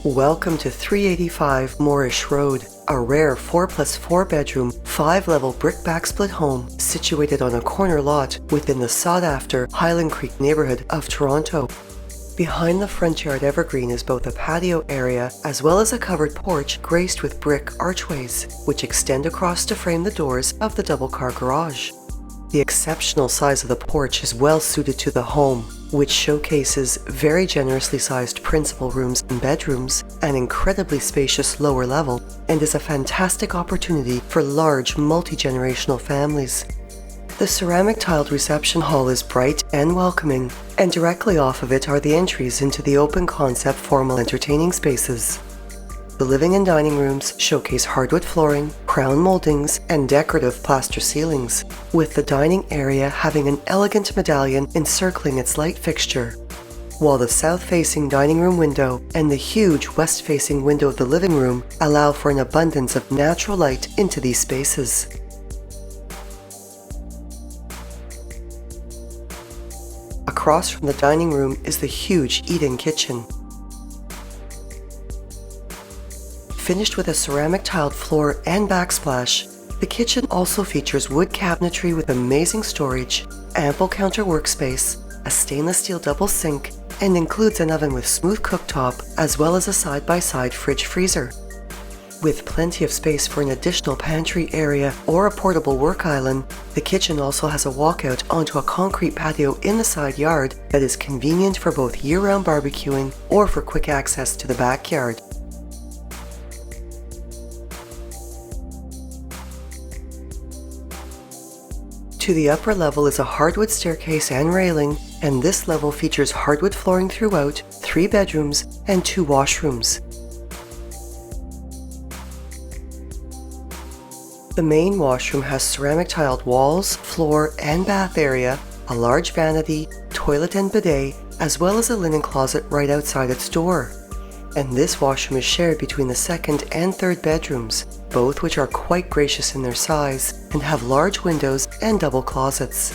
Welcome to 385 Morrish Road, a rare 4+4 bedroom, 5-level brick backsplit home situated on a corner lot within the sought-after Highland Creek neighbourhood of Toronto. Behind the front yard evergreen is both a patio area as well as a covered porch graced with brick archways, which extend across to frame the doors of the double-car garage. The exceptional size of the porch is well suited to the home, which showcases very generously sized principal rooms and bedrooms, an incredibly spacious lower level, and is a fantastic opportunity for large multi-generational families. The ceramic tiled reception hall is bright and welcoming, and directly off of it are the entries into the open concept formal entertaining spaces. The living and dining rooms showcase hardwood flooring, crown moldings, and decorative plaster ceilings, with the dining area having an elegant medallion encircling its light fixture, while the south-facing dining room window and the huge west-facing window of the living room allow for an abundance of natural light into these spaces. Across from the dining room is the huge eat-in kitchen. Finished with a ceramic tiled floor and backsplash, the kitchen also features wood cabinetry with amazing storage, ample counter workspace, a stainless steel double sink, and includes an oven with smooth cooktop as well as a side-by-side fridge freezer. With plenty of space for an additional pantry area or a portable work island, the kitchen also has a walkout onto a concrete patio in the side yard that is convenient for both year-round barbecuing or for quick access to the backyard. To the upper level is a hardwood staircase and railing, and this level features hardwood flooring throughout, 3 bedrooms, and 2 washrooms. The main washroom has ceramic tiled walls, floor, and bath area, a large vanity, toilet and bidet, as well as a linen closet right outside its door. And this washroom is shared between the second and third bedrooms, both which are quite gracious in their size and have large windows and double closets.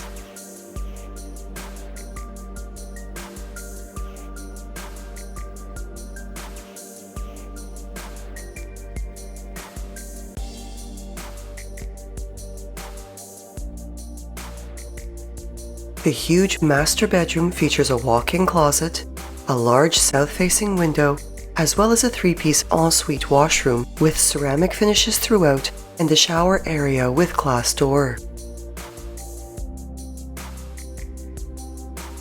The huge master bedroom features a walk-in closet, a large south-facing window, as well as a 3-piece ensuite washroom with ceramic finishes throughout and a shower area with glass door.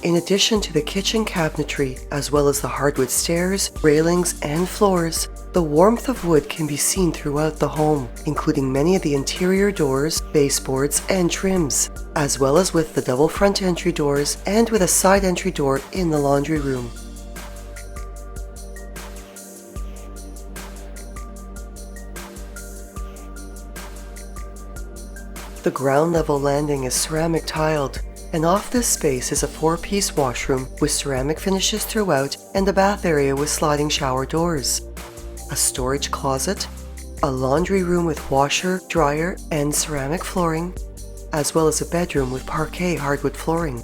In addition to the kitchen cabinetry, as well as the hardwood stairs, railings, and floors, the warmth of wood can be seen throughout the home, including many of the interior doors, baseboards, and trims, as well as with the double front entry doors and with a side entry door in the laundry room. The ground level landing is ceramic tiled, and off this space is a 4-piece washroom with ceramic finishes throughout and a bath area with sliding shower doors, a storage closet, a laundry room with washer, dryer, and ceramic flooring, as well as a bedroom with parquet hardwood flooring.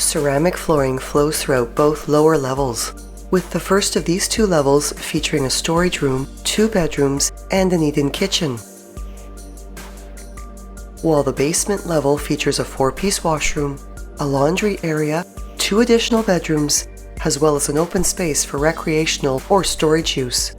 Ceramic flooring flows throughout both lower levels, with the first of these 2 levels featuring a storage room, 2 bedrooms, and an eat-in kitchen, while the basement level features a 4-piece washroom, a laundry area, 2 additional bedrooms, as well as an open space for recreational or storage use.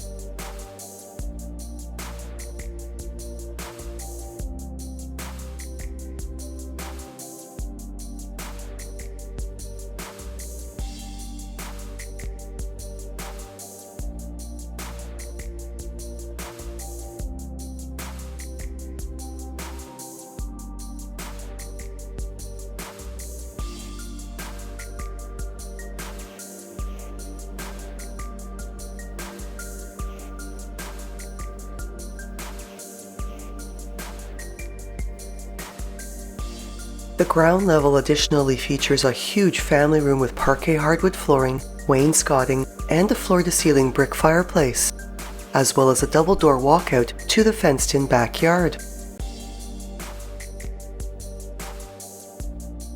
The ground level additionally features a huge family room with parquet hardwood flooring, wainscoting, and a floor-to-ceiling brick fireplace, as well as a double-door walkout to the fenced-in backyard.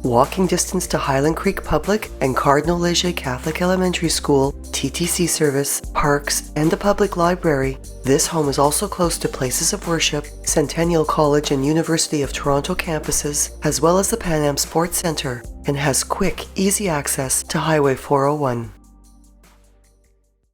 Walking distance to Highland Creek Public and Cardinal Léger Catholic Elementary School, TTC service, parks, and a public library. This home is also close to places of worship, Centennial College and University of Toronto campuses, as well as the Pan Am Sports Centre, and has quick, easy access to Highway 401.